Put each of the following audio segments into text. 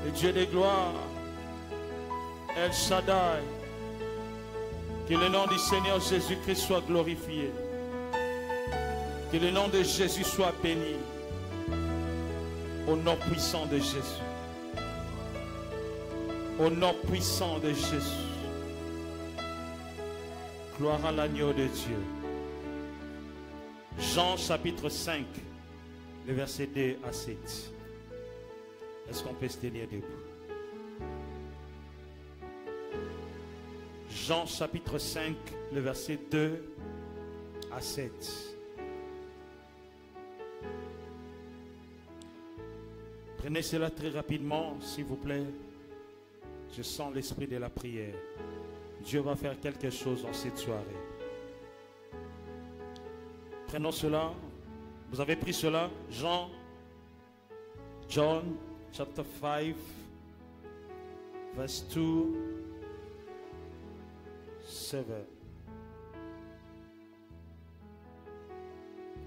le Dieu de gloire, El Shaddai. Que le nom du Seigneur Jésus-Christ soit glorifié. Que le nom de Jésus soit béni. Au nom puissant de Jésus. Au nom puissant de Jésus. Gloire à l'agneau de Dieu. Jean chapitre 5, le verset 2 à 7. Est-ce qu'on peut se tenir debout? Jean chapitre 5, le verset 2 à 7. Prenez cela très rapidement, s'il vous plaît. Je sens l'esprit de la prière. Dieu va faire quelque chose en cette soirée. Prenons cela. Vous avez pris cela? John chapter 5, verse 2, 7.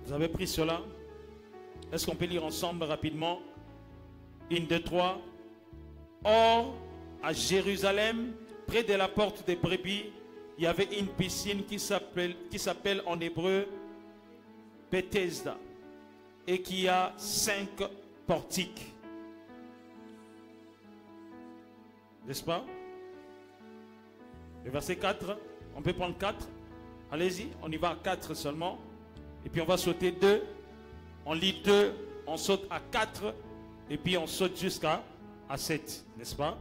Vous avez pris cela? Est-ce qu'on peut lire ensemble rapidement? 1, 2, 3. Or, à Jérusalem, près de la porte des brebis, il y avait une piscine qui s'appelle en hébreu Bethesda et qui a 5 portiques. N'est-ce pas? Le verset 4, on peut prendre 4. Allez-y, on y va à 4 seulement. Et puis on va sauter 2. On lit 2, on saute à 4. Et puis on saute jusqu'à 7. N'est-ce pas?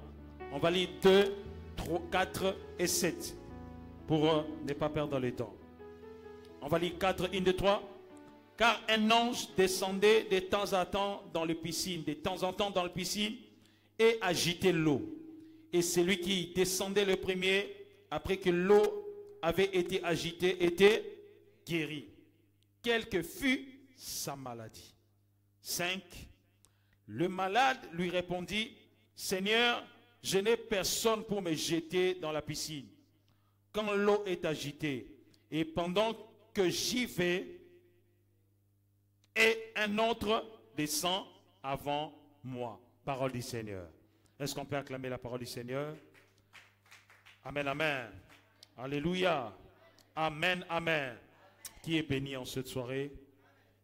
On va lire 2, 3, 4 et 7. Pour ne pas perdre le temps. On va lire 4, 1, 2, 3. Car un ange descendait de temps en temps dans le piscine, et agitait l'eau. Et celui qui descendait le premier, après que l'eau avait été agitée, était guéri. Quelle que fût sa maladie. 5. Le malade lui répondit, Seigneur, je n'ai personne pour me jeter dans la piscine quand l'eau est agitée. Et pendant que j'y vais, et un autre descend avant moi. Parole du Seigneur. Est-ce qu'on peut acclamer la parole du Seigneur? Amen, amen. Alléluia. Amen, amen. Qui est béni en cette soirée?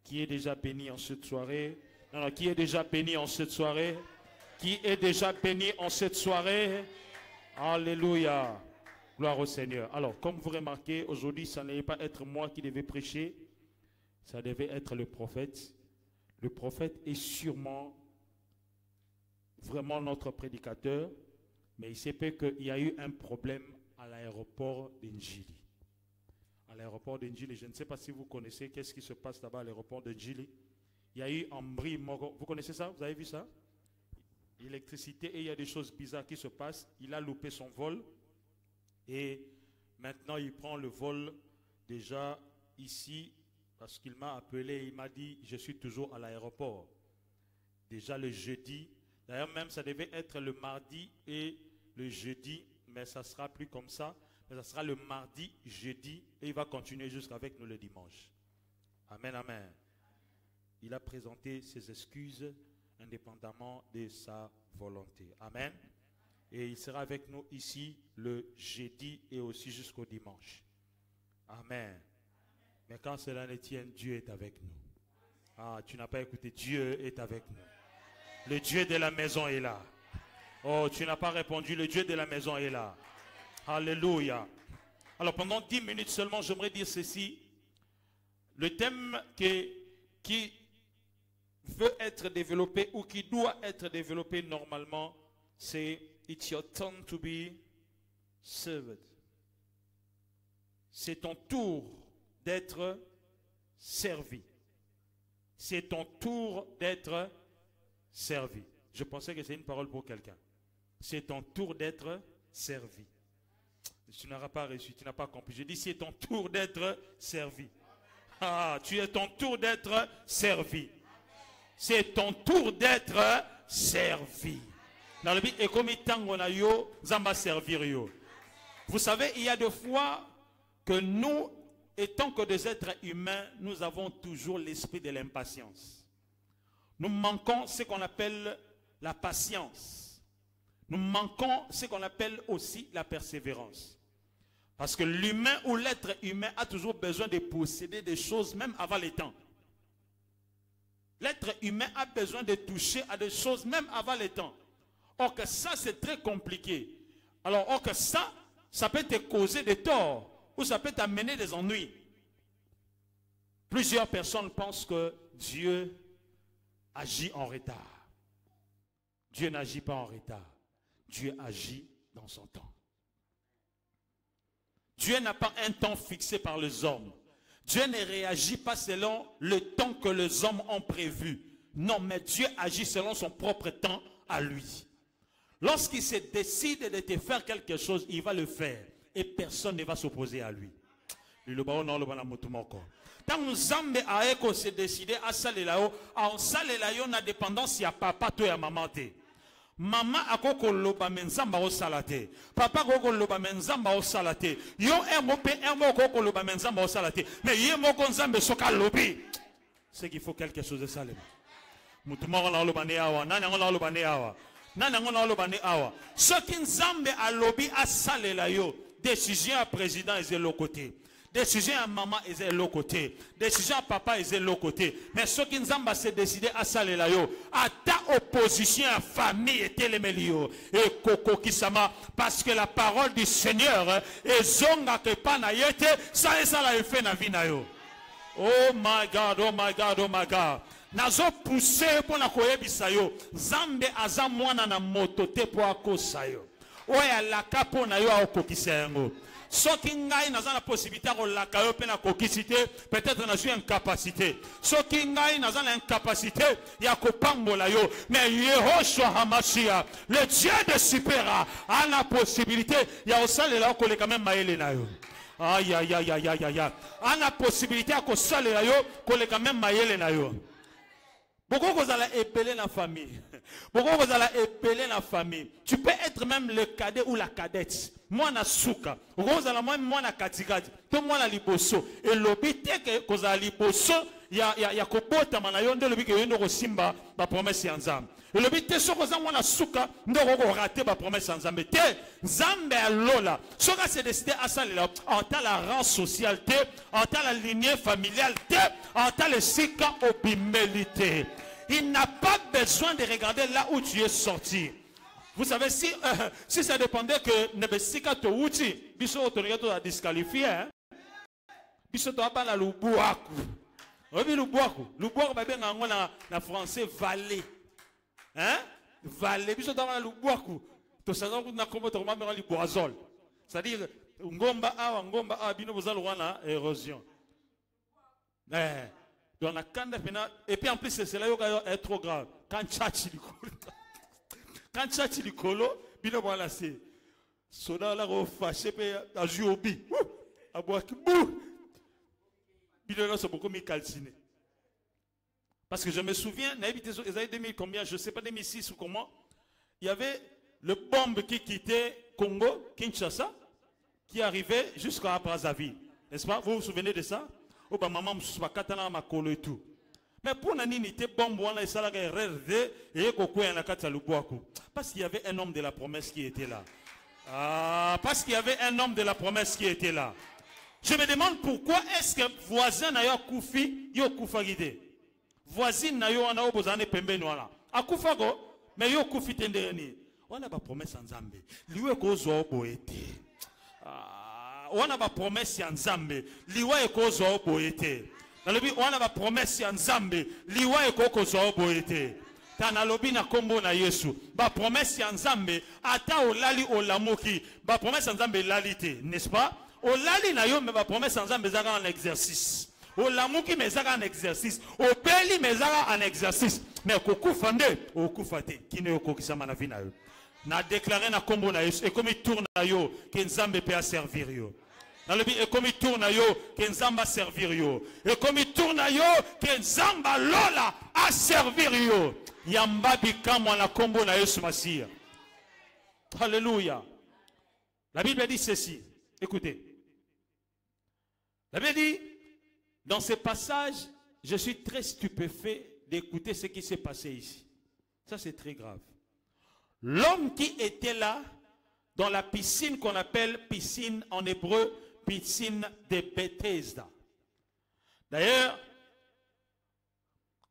Qui est déjà béni en cette soirée? Non, qui est déjà béni en cette soirée? Qui est déjà béni en cette soirée? Alléluia. Gloire au Seigneur. Alors, comme vous remarquez, aujourd'hui, ça n'allait pas être moi qui devais prêcher. Ça devait être le prophète. Le prophète est sûrement vraiment notre prédicateur, mais il se peut qu'il y a eu un problème à l'aéroport d'Njili. À l'aéroport d'Njili, je ne sais pas si vous connaissez qu'est-ce qui se passe là-bas à l'aéroport d'Njili. Il y a eu un bris mort. Vous connaissez ça? Vous avez vu ça? Électricité, et il y a des choses bizarres qui se passent. Il a loupé son vol et maintenant il prend le vol déjà ici. Parce qu'il m'a appelé, il m'a dit, je suis toujours à l'aéroport. Déjà le jeudi, d'ailleurs même ça devait être le mardi et le jeudi, mais ça ne sera plus comme ça. Mais ça sera le mardi, jeudi, et il va continuer jusqu'avec nous le dimanche. Amen, amen. Il a présenté ses excuses indépendamment de sa volonté. Amen. Et il sera avec nous ici le jeudi et aussi jusqu'au dimanche. Amen. Mais quand cela ne tient, Dieu est avec nous. Ah, tu n'as pas écouté, Dieu est avec nous. Le Dieu de la maison est là. Oh, tu n'as pas répondu, le Dieu de la maison est là. Alléluia. Alors pendant 10 minutes seulement, j'aimerais dire ceci. Le thème qui veut être développé ou qui doit être développé normalement, c'est It's your turn to be served. C'est ton tour d'être servi. C'est ton tour d'être servi. Je pensais que c'est une parole pour quelqu'un. C'est ton tour d'être servi. Tu n'auras pas reçu, tu n'as pas compris. Je dis c'est ton tour d'être servi. Ah, tu es ton tour d'être servi. C'est ton tour d'être servi. Dans le but, et comme il t'en yo, zamba servir yo. Vous savez, il y a des fois que nous, étant que des êtres humains, nous avons toujours l'esprit de l'impatience. Nous manquons ce qu'on appelle la patience. Nous manquons ce qu'on appelle aussi la persévérance. Parce que l'humain ou l'être humain a toujours besoin de posséder des choses même avant les temps. L'être humain a besoin de toucher à des choses même avant les temps. Or que ça, c'est très compliqué. Alors, or que ça peut te causer des torts ou ça peut t'amener des ennuis. Plusieurs personnes pensent que Dieu agit en retard. Dieu n'agit pas en retard. Dieu agit dans son temps. Dieu n'a pas un temps fixé par les hommes. Dieu ne réagit pas selon le temps que les hommes ont prévu. Non, mais Dieu agit selon son propre temps à lui. Lorsqu'il se décide de te faire quelque chose, il va le faire. Et personne ne va s'opposer à lui. Tant Nzambe a se décidé à salela en salela yo na dépendance ya papa to ya maman te. Maman akoko loba menzamba o salate. Papa koko loba menzamba o salate. Yo ermo koko loba menzamba o salate. Mais ye moko nzambe soka lobi. C'est qu'il faut quelque chose de salé. Mutumoko na loba ne awa, nani ngona loba ne awa. Nani ngona loba ne awa. Soki nzambe a lobi a salela yo, décision à président est de l'autre côté. Décision à maman est de l'autre côté. Décision à papa est de l'autre côté. Mais ce qui nous a décidé à saler là, à ta opposition à famille était les meilleurs. Et Koko Kisama, parce que la parole du Seigneur est zonga que panayete, ça et ça l'a fait na vie na yo. Oh my God, oh my God, oh my God. Nazo poussé pour na koyebisa yo. Zambe aza mwana na moto te po akosa yo. Oya la kapo na yo akokisa yango. Soki ngai naza na possibilité ko la kayo pe na kokisité, peut-être na suis incapacité. Soki ngai naza na incapacité ya ko pambola yo, mais Yehoshua Hamashia, le Dieu de Supera, a la possibilité ya osalela ko le quand même maele na yo. Aïe aïe aïe aïe aïe aïe. A la possibilité ko salela yo ko le quand même maele na yo. Pourquoi vous allez épeler la famille? Pourquoi vous allez épeler la famille? Tu peux être même le cadet ou la cadette. Moi na souka. Vous allez moi na katikati. Tout moi na liboso. Et l'obité que vous allez liboso, ya kobota manayo nde lobi ke yendo ko simba ba promesse ya nzambe. Et l'obité so ko za moi na souka ndo ko rater ba promesse ya nzambe te. Nzambe alola. Soka se décider à ça en tant la rang social te, en tant la lignée familiale te, en tant le sika obimélité. Il n'a pas besoin de regarder là où tu es sorti. Vous savez, si ça dépendait que Nebesika te outi, biso autorité a disqualifié, hein? Biso to abana lubuaku. Obi lubuaku. Lubuaku ba benga ngona na français valet. Hein? Valet. Biso to abana lubuaku. To sanga na kombo to mama li boazol. C'est-à-dire ngomba awa bino bozalo wana érosion. Dans la canne et puis en plus c'est là est trop grave. Quand tchachi du colo, bino voilà c'est soda là au fâché pe a joué au bi. A boire qui bou. Bino là c'est beaucoup mis calciné. Parce que je me souviens, les années 2000 combien, je sais pas 2006 ou comment, il y avait le bombe qui quittait Congo, Kinshasa, qui arrivait jusqu'à Brazzaville. N'est-ce pas? Vous vous souvenez de ça? Oh bah maman m'a katana ma colo et tout. Mais pour nani te bombe wana isala ga rerde et koko ya nakata lubuaku. Parce qu'il y avait un homme de la promesse qui était là. Ah, parce qu'il y avait un homme de la promesse qui était là. Je me demande pourquoi est-ce que voisin na yo kufi yo kufagide. Voisine na yo wana obozane pembeni wana. Akufago mais yo kufi tendereni. Wana ba promesse nzambe. Liwe ko zo boete. On a ba promesse ya nzambe liwa ekozo oboyete nalobi on a ba promesse ya nzambe liwa ekozo oboyete tana lobi na kombo na Yesu ba promesse ya nzambe ata olali olamuki ba promesse ya nzambe lalite n'est-ce pas olali na yo me ba promesse ya nzambe zaka en exercice olamuki me zaka en exercice obeli me zaka en exercice mais kokufa nde okufa te kine okokisama na vina yo na déclaré na kombo na Yesu et comme il tourne na yo que nzambe peut servir yo. Et comme il tourne na yo que nzamba servir yo. Et comme il tourne na yo que nzamba lola a servir yo. Yamba bikamo na kombo na Yesu Masia. Alléluia. La Bible dit ceci. Écoutez. La Bible dit dans ce passage, je suis très stupéfait d'écouter ce qui s'est passé ici. Ça c'est très grave. L'homme qui était là, dans la piscine qu'on appelle piscine en hébreu, piscine de Bethesda. D'ailleurs,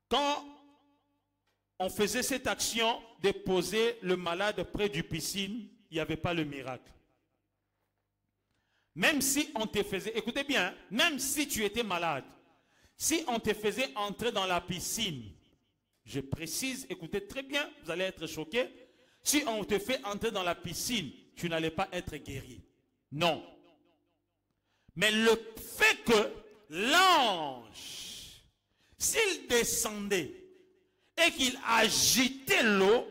quand on faisait cette action de poser le malade près du piscine, il n'y avait pas le miracle. Même si on te faisait, écoutez bien, même si tu étais malade, si on te faisait entrer dans la piscine, je précise, écoutez très bien, vous allez être choqués, si on te fait entrer dans la piscine, tu n'allais pas être guéri. Non. Mais le fait que l'ange, s'il descendait et qu'il agitait l'eau,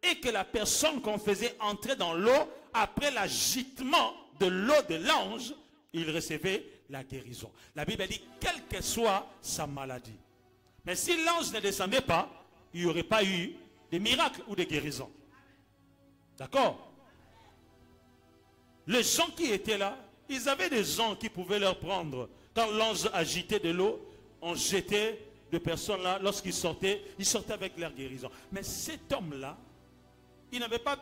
et que la personne qu'on faisait entrer dans l'eau, après l'agitement de l'eau de l'ange, il recevait la guérison. La Bible dit, quelle que soit sa maladie. Mais si l'ange ne descendait pas, il n'y aurait pas eu de miracles ou de guérisons. D'accord? Les gens qui étaient là, ils avaient des gens qui pouvaient leur prendre. Quand l'ange agitait de l'eau, on jetait de personnes là. Lorsqu'ils sortaient avec leur guérison. Mais cet homme-là, il n'avait pas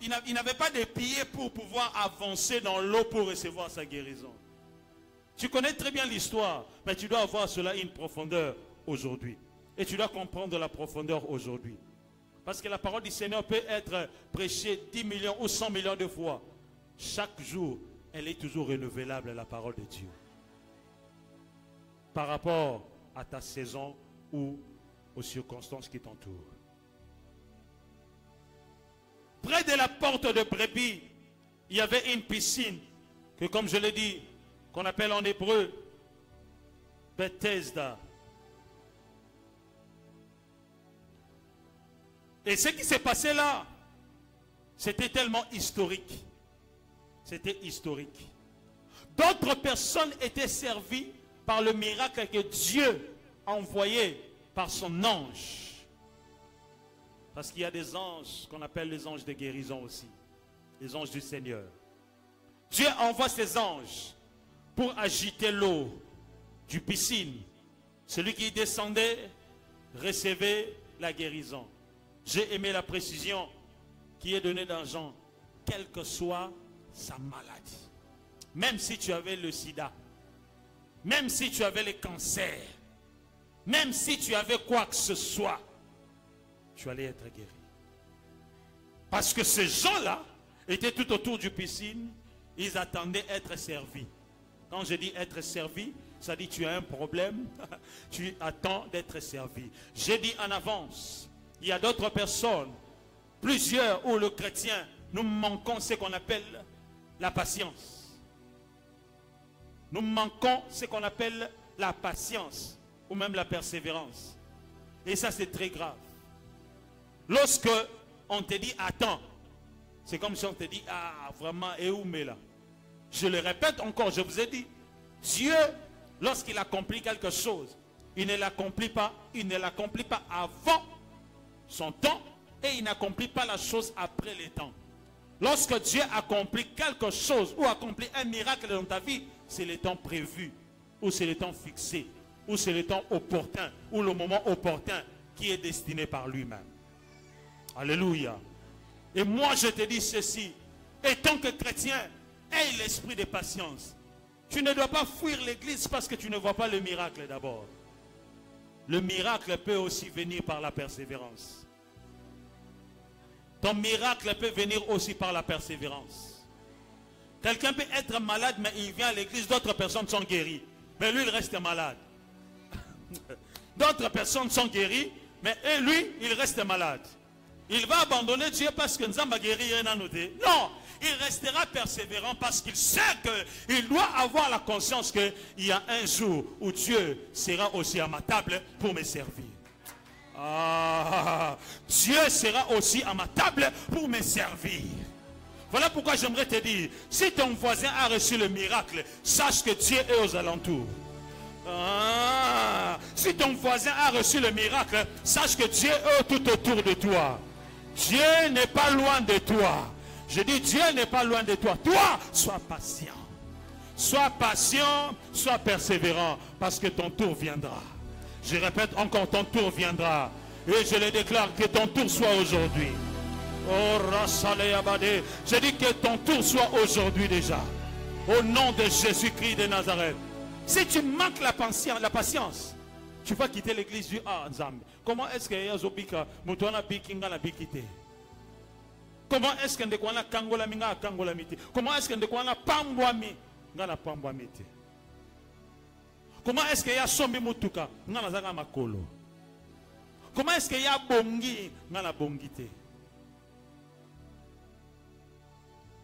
de pieds pour pouvoir avancer dans l'eau pour recevoir sa guérison. Tu connais très bien l'histoire, mais tu dois avoir cela une profondeur aujourd'hui. Et tu dois comprendre la profondeur aujourd'hui. Parce que la parole du Seigneur peut être prêchée 10 millions ou 100 millions de fois. Chaque jour, elle est toujours renouvelable, la parole de Dieu. Par rapport à ta saison ou aux circonstances qui t'entourent. Près de la porte de brebis, il y avait une piscine que, comme je l'ai dit, qu'on appelle en hébreu Bethesda. Et ce qui s'est passé là, c'était tellement historique. C'était historique. D'autres personnes étaient servies par le miracle que Dieu a envoyé par son ange. Parce qu'il y a des anges qu'on appelle les anges de guérison aussi. Les anges du Seigneur. Dieu envoie ses anges pour agiter l'eau du piscine. Celui qui descendait recevait la guérison. J'ai aimé la précision qui est donnée dans Jean. Quelle que soit sa maladie. Même si tu avais le sida. Même si tu avais le cancer. Même si tu avais quoi que ce soit. Tu allais être guéri. Parce que ces gens-là étaient tout autour du piscine. Ils attendaient être servis. Quand je dis être servi, ça dit tu as un problème. Tu attends d'être servi. J'ai dit en avance. Il y a d'autres personnes, plusieurs où le chrétien, nous manquons ce qu'on appelle la patience. Nous manquons ce qu'on appelle la patience ou même la persévérance. Et ça, c'est très grave. Lorsque on te dit attends, c'est comme si on te dit ah vraiment et où mais là. Je le répète encore, je vous ai dit, Dieu, lorsqu'il accomplit quelque chose, il ne l'accomplit pas avant son temps et il n'accomplit pas la chose après le temps. Lorsque Dieu accomplit quelque chose ou accomplit un miracle dans ta vie, c'est le temps prévu ou c'est le temps fixé ou c'est le temps opportun ou le moment opportun qui est destiné par lui-même. Alléluia. Et moi je te dis ceci, et tant que chrétien, aie l'esprit de patience. Tu ne dois pas fuir l'église parce que tu ne vois pas le miracle d'abord. Le miracle peut aussi venir par la persévérance. Ton miracle peut venir aussi par la persévérance. Quelqu'un peut être malade, mais il vient à l'église, d'autres personnes sont guéries. Mais lui, il reste malade. D'autres personnes sont guéries, mais lui, il reste malade. Il va abandonner Dieu parce que nous avons guéri. Non, il restera persévérant parce qu'il sait qu'il doit avoir la conscience qu'il y a un jour où Dieu sera aussi à ma table pour me servir. Ah, Dieu sera aussi à ma table pour me servir. Voilà pourquoi j'aimerais te dire, si ton voisin a reçu le miracle, sache que Dieu est aux alentours. Ah, si ton voisin a reçu le miracle, sache que Dieu est tout autour de toi. Dieu n'est pas loin de toi. Je dis Dieu n'est pas loin de toi. Toi, sois patient. Sois patient, sois persévérant, parce que ton tour viendra. Je répète encore, ton tour viendra. Et je le déclare que ton tour soit aujourd'hui. Oh, Rassalé Abadé. Je dis que ton tour soit aujourd'hui déjà. Au nom de Jésus-Christ de Nazareth. Si tu manques la patience, tu vas quitter l'église du Nzambe. Comment est-ce que Yazobika, Moutoana Bikinga la Bikite? Comment est-ce que Ndekwana Kangola Minga Kangola Miti? Comment est-ce que Ndekwana Pambwami Ngana Pambwami? Comment est-ce qu'il y a Sombi Mutuka Ngana Zaga Makolo? Comment est-ce qu'il y a Bongi Ngana Bongite?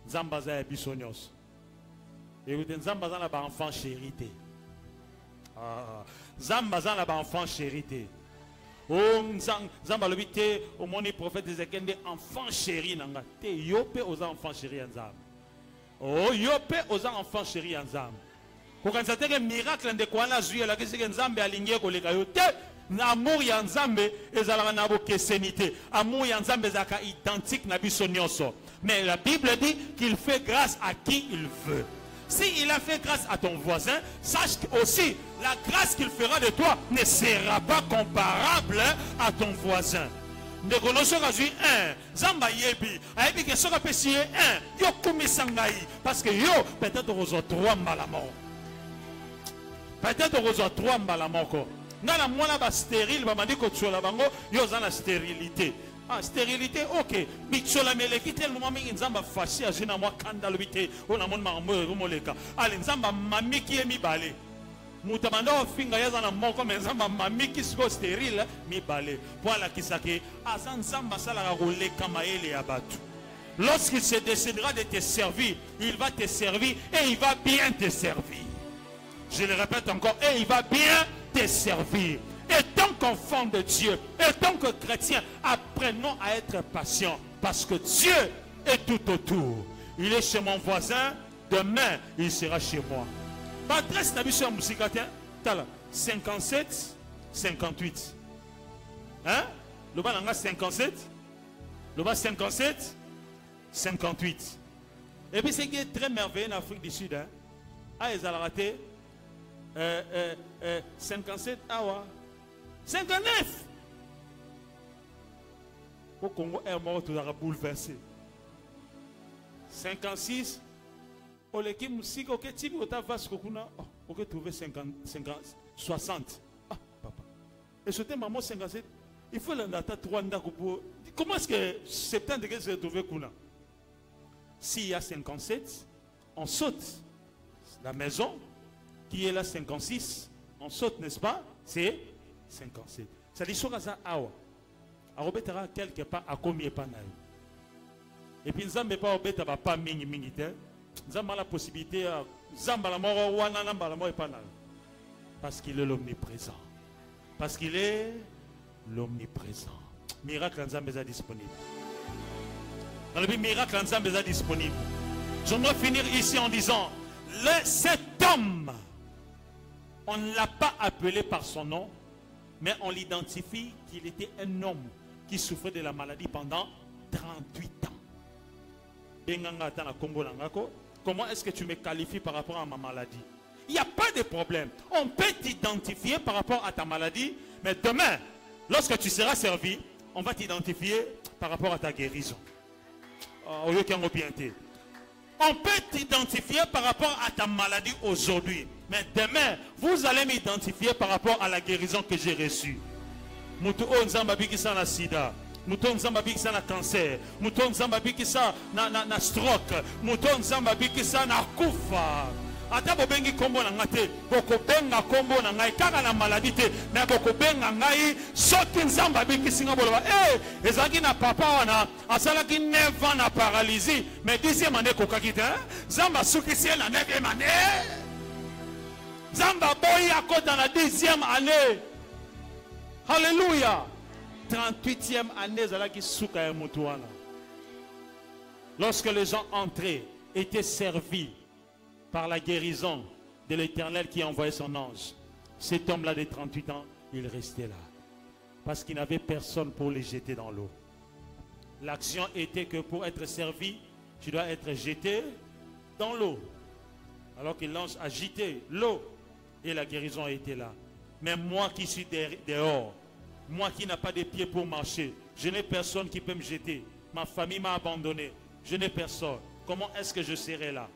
Zambaza et Bissonios. Écoutez, Zambaza n'a pas enfant chérité. Zambaza n'a pas enfant chérité. Oh, Zamba l'obité, au monde des prophètes des Ekende, enfants chéris, nanga. Te yope aux enfants chéris en Zam. Oh, yope aux enfants chéris en Zam. Quand ça te miracle de quoi la zuye la que c'est Nzambe aligné kolega yote. Amour ya Nzambe ezalaka na bokesenité. Amour ya Nzambe ezalaka identique na biso nyonso. Mais la Bible dit qu'il fait grâce à qui il veut. Si il a fait grâce à ton voisin, sache aussi la grâce qu'il fera de toi ne sera pas comparable à ton voisin. Ne connaissons pas un, Zamba yebi, ayebi que soka pesi un, yo kumisangai, parce que yo peut-être aux trois malamor. Peut-être aux trois malamoko. Nana mwana ba stérile, ba mandi ko tsola bango, yo zana stérilité. Ah, stérilité, ok. Bitsola meleki tellement mingi nzamba fashi ajina mwa kanda lobité. On a mon marmo rumoleka. Ali nzamba mamiki emi bale. Mutamanda ofinga yaza na moko mais nzamba mamiki siko stérile mi bale. Voilà kisake azan nzamba sala roleka maele ya batu. Lorsqu'il se décidera de te servir, il va te servir et il va bien te servir. Je le répète encore, et il va bien te servir. Et tant qu'enfant de Dieu, et tant que chrétien, apprenons à être patient. Parce que Dieu est tout autour. Il est chez mon voisin, demain il sera chez moi. L'adresse n'a pas musique, 57, 58. Hein? Le bas 57, le bas 57, 58. Et puis ce qui est très merveilleux en Afrique du Sud, hein? Ah, ils ont raté 57, ah ouais. 59. Au Congo est mort, tout a bouleversé. 56. Au l'équipe musique, ok, tu peux trouver 50, 60. Ah, papa. Et ce thème, maman 57. Il faut l'andata 3 pour. Comment est-ce que 70 degrés se retrouve Kuna? S'il y a 57, on saute. La maison qui est là 56, on saute, n'est-ce pas? C'est 57. Ça dit sur ça awa. Arobetera quelque part à combien pas naï. Et puis Nzambe pas obeta pas mingi mingi te. Nzamba la possibilité Nzamba la mort wana namba la mort pas naï. Parce qu'il est l'omniprésent. Parce qu'il est l'omniprésent. Miracle Nzambe est disponible. Dans le miracle Nzambe est disponible. Je dois finir ici en disant cet homme, on ne l'a pas appelé par son nom, mais on l'identifie qu'il était un homme qui souffrait de la maladie pendant 38 ans. Comment est-ce que tu me qualifies par rapport à ma maladie? Il n'y a pas de problème. On peut t'identifier par rapport à ta maladie, mais demain, lorsque tu seras servi, on va t'identifier par rapport à ta guérison. Au lieu qu'on bien. On peut t'identifier par rapport à ta maladie aujourd'hui. Mais demain, vous allez m'identifier par rapport à la guérison que j'ai reçue. Moutou Nzamba Bikisa na sida. Moutou Nzamba Bikisa na cancer. Moutou Nzamba Bikisa na stroke. Moutou Nzamba Bikisa na kufa. Ata bobengi kombo na ngate, boko benga kombo na ngai kaka na maladie te, mais boko benga ngai soki Nzamba bikisinga boloba ezaki na papa wana asalaki 9 ans na paralysie, mais 10e année kokaki te, Nzamba sukisi na 9e année. Nzamba boyi akota na 10e année. Alléluia. 38e année zalaki suka ya mutu wana. Lorsque les gens entraient, étaient servis par la guérison de l'Éternel qui a envoyé son ange. Cet homme-là de 38 ans, il restait là. Parce qu'il n'avait personne pour les jeter dans l'eau. L'action était que pour être servi, tu dois être jeté dans l'eau. Alors que l'ange a jeté l'eau et la guérison était là. Mais moi qui suis dehors, Moi qui n'ai pas de pieds pour marcher, je n'ai personne qui peut me jeter. Ma famille m'a abandonné. Je n'ai personne. Comment est-ce que je serai là?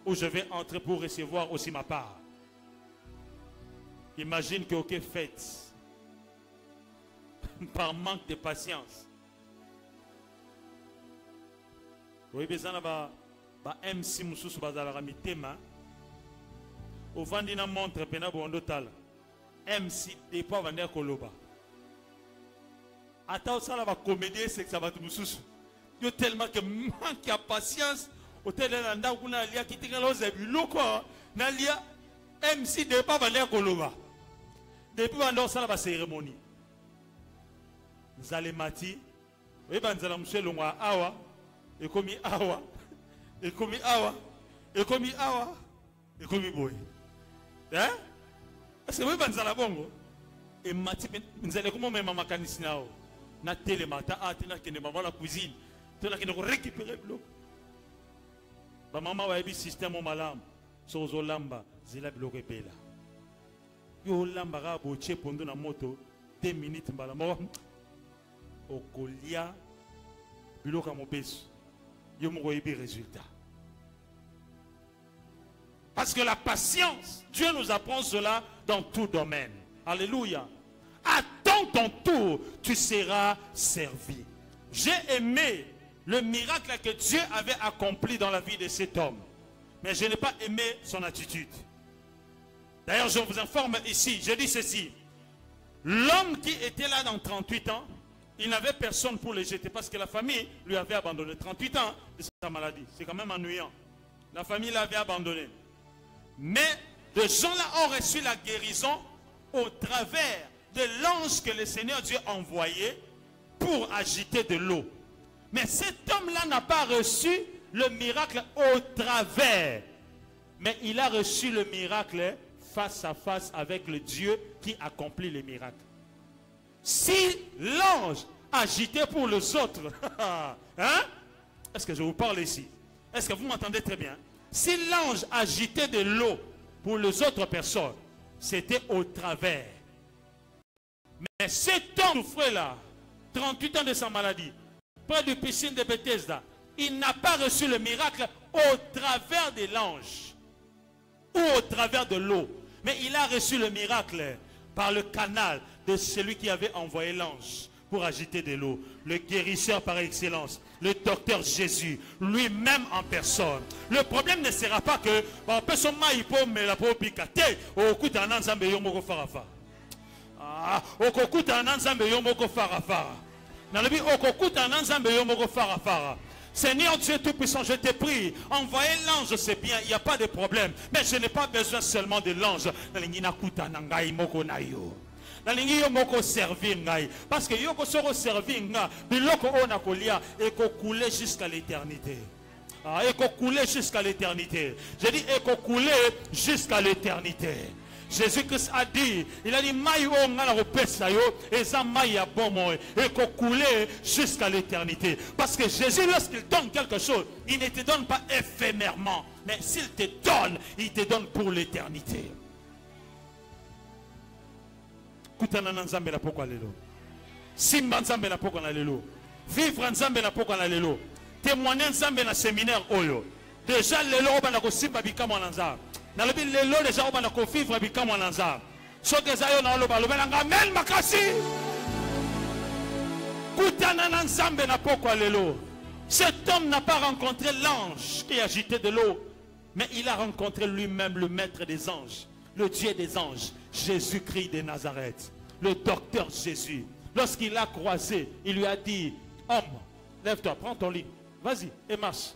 Où je vais entrer pour recevoir aussi ma part? Imagine que aucune fête, par manque de patience. Oui, besoin ba MC mususu bazala mitema. Au vendina montre pena bondo tal. MC des pas vendre koloba. Ata osala ba comédie c'est que ça va tout mususu. Yo tellement que manque de patience. Hôtel na nda kuna lia kitinga loze biloko na lia MC des pas vendre koloba. Depuis vendre osala ba cérémonie. Nzale mati. Oui banzala monsieur longwa awa. Et comme awa. Et comme awa. Et comme awa. Et comme boy. Hein? C'est vrai banzala bongo. Et mati nzale comment même makanisi nao. Na télé mata atina kene maman la cuisine. Tena kene ko récupérer bloc. Ba maman wa ebi système au malam. Sozo lamba zela bloc ebela. Yo lamba ga boche pondo na moto 2 minutes mbala mo. Okolia bloc a mobesu. Yo mo ebi résultat. Parce que la patience, Dieu nous apprend cela dans tout domaine. Alléluia. Attends ton tour, tu seras servi. J'ai aimé le miracle que Dieu avait accompli dans la vie de cet homme. Mais je n'ai pas aimé son attitude. D'ailleurs, je vous informe ici, je dis ceci. L'homme qui était là dans 38 ans, il n'avait personne pour le jeter parce que la famille lui avait abandonné. 38 ans de sa maladie. C'est quand même ennuyant. La famille l'avait abandonné. Mais de gens-là ont reçu la guérison au travers de l'ange que le Seigneur Dieu a envoyé pour agiter de l'eau. Mais cet homme-là n'a pas reçu le miracle au travers. Mais il a reçu le miracle face à face avec le Dieu qui accomplit les miracles. Si l'ange agitait pour les autres, hein? Est-ce que je vous parle ici? Est-ce que vous m'entendez très bien? Si l'ange agitait de l'eau pour les autres personnes, c'était au travers. Mais cet homme souffrait là, 38 ans de sa maladie, près de piscine de Bethesda, il n'a pas reçu le miracle au travers de l'ange ou au travers de l'eau. Mais il a reçu le miracle par le canal de celui qui avait envoyé l'ange pour agiter de l'eau. Le guérisseur par excellence, le docteur Jésus, lui-même en personne. Le problème ne sera pas que Seigneur Dieu Tout-Puissant, je te prie, envoyez l'ange, c'est bien, il n'y a pas de problème. Mais je n'ai pas besoin seulement de l'ange. Parce que yoko soro servir nga biloko ona kolia et ko couler jusqu'à l'éternité. Et ko couler jusqu'à l'éternité. Je dis et ko couler jusqu'à l'éternité. Jésus-Christ a dit, il a dit maï o ngala ko pesa yo eza maï ya bomo et ko couler jusqu'à l'éternité. Parce que Jésus, lorsqu'il donne quelque chose, il ne te donne pas éphémèrement, mais s'il te donne, il te donne pour l'éternité. Kutana nzambe la poko lelo. Simba nzambe la poko na lelo. Vivre nzambe la poko na lelo. Témoigner nzambe na séminaire oyo. Déjà lelo obana ko simba bikamo nzambe. Na lobi lelo déjà obana ko vivre bikamo nzambe. Soke zayo na loba loba nga mel makasi. Kutana nzambe na poko lelo. Cet homme n'a pas rencontré l'ange qui agitait de l'eau, mais il a rencontré lui-même le maître des anges, le Dieu des anges, Jésus-Christ de Nazareth, le docteur Jésus. Lorsqu'il l'a croisé, il lui a dit, homme, lève-toi, prends ton lit, vas-y et marche.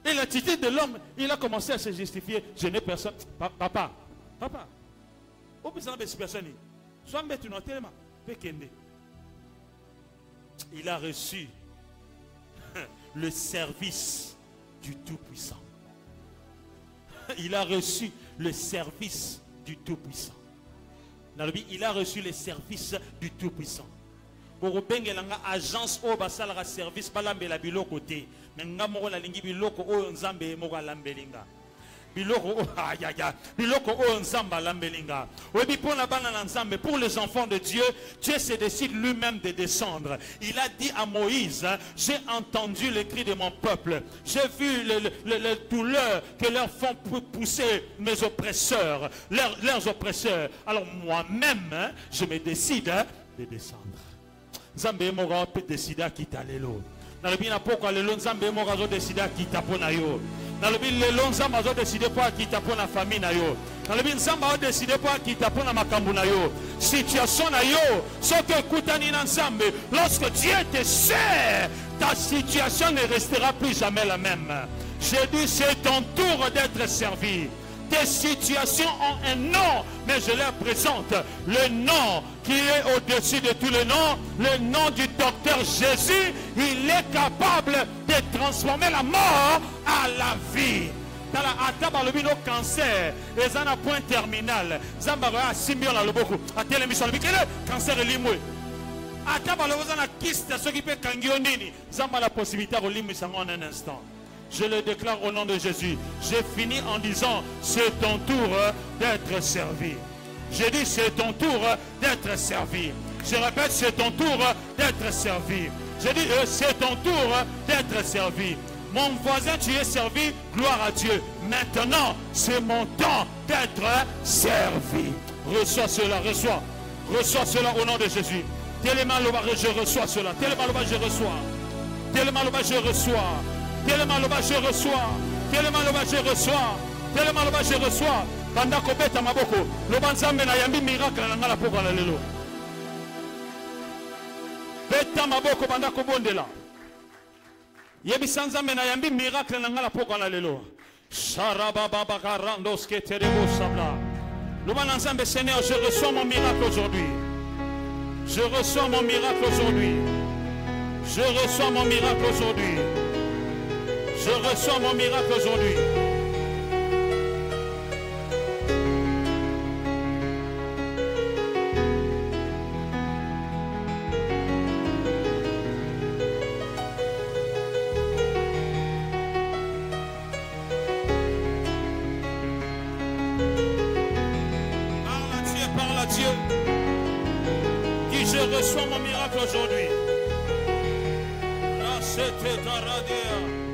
Et l'attitude de l'homme, il a commencé à se justifier. Je n'ai personne. Papa, il a reçu le service du Tout-Puissant. Il a reçu le service du Tout-Puissant. Il a reçu le service du Tout-Puissant. Pour bengelanga agence au basala service balambela biloko te. Menga moko la lingi biloko o nzambe moko lambelinga. Pour les enfants de Dieu, Dieu se décide lui-même de descendre. Il a dit à Moïse, j'ai entendu les cris de mon peuple, j'ai vu les douleurs que leur font pousser mes oppresseurs, leurs oppresseurs. Alors moi-même, je me décide de descendre. Nzambe moga peut décider à quitter l'élo. Dans le bien pourquoi le Nzambe moga zo décider à quitter ponayo. Dans le bien le Nzambe zo décider pour quitter pona famille na yo. Dans le bien Nzambe zo décider pour quitter pona makambu na yo. Situation na yo, ce que kutani na Nzambe, lorsque Dieu te sert, ta situation ne restera plus jamais la même. J'ai dit c'est ton tour d'être servi. Tes situations ont un nom, mais je leur présente le nom qui est au-dessus de tous les noms, le nom du docteur Jésus. Il est capable de transformer la mort à la vie. Dans la ataba le bino cancer, les en a point terminal. Zambara simbion la loboko. A telle émission le cancer est limoué. Ataba le a kiste ce qui peut kangiondini. Zamba la possibilité de limouer en un instant. Je le déclare au nom de Jésus. J'ai fini en disant, c'est ton tour d'être servi. J'ai dit, c'est ton tour d'être servi. Je répète, c'est ton tour d'être servi. J'ai dit, c'est ton tour d'être servi. Mon voisin, tu es servi, gloire à Dieu. Maintenant, c'est mon temps d'être servi. Reçois cela, reçois. Reçois cela au nom de Jésus. Tellement je reçois cela. Tellement je reçois. Tellement je reçois. Tellement je reçois, tellement je reçois, tellement je reçois. Banda kobeta maboko, lo banzambe na yambi miracle na ngala poko la lelo. Beta maboko banda kobondela. Yebi sanzambe na yambi miracle na ngala poko la lelo. Sharaba baba garando sketerebo sabla. Lo banzambe Seigneur, je reçois mon miracle aujourd'hui. Je reçois mon miracle aujourd'hui. Je reçois mon miracle aujourd'hui. Je reçois mon miracle aujourd'hui. Parle à Dieu. Dis, je reçois mon miracle aujourd'hui. Là, c'était ta radio.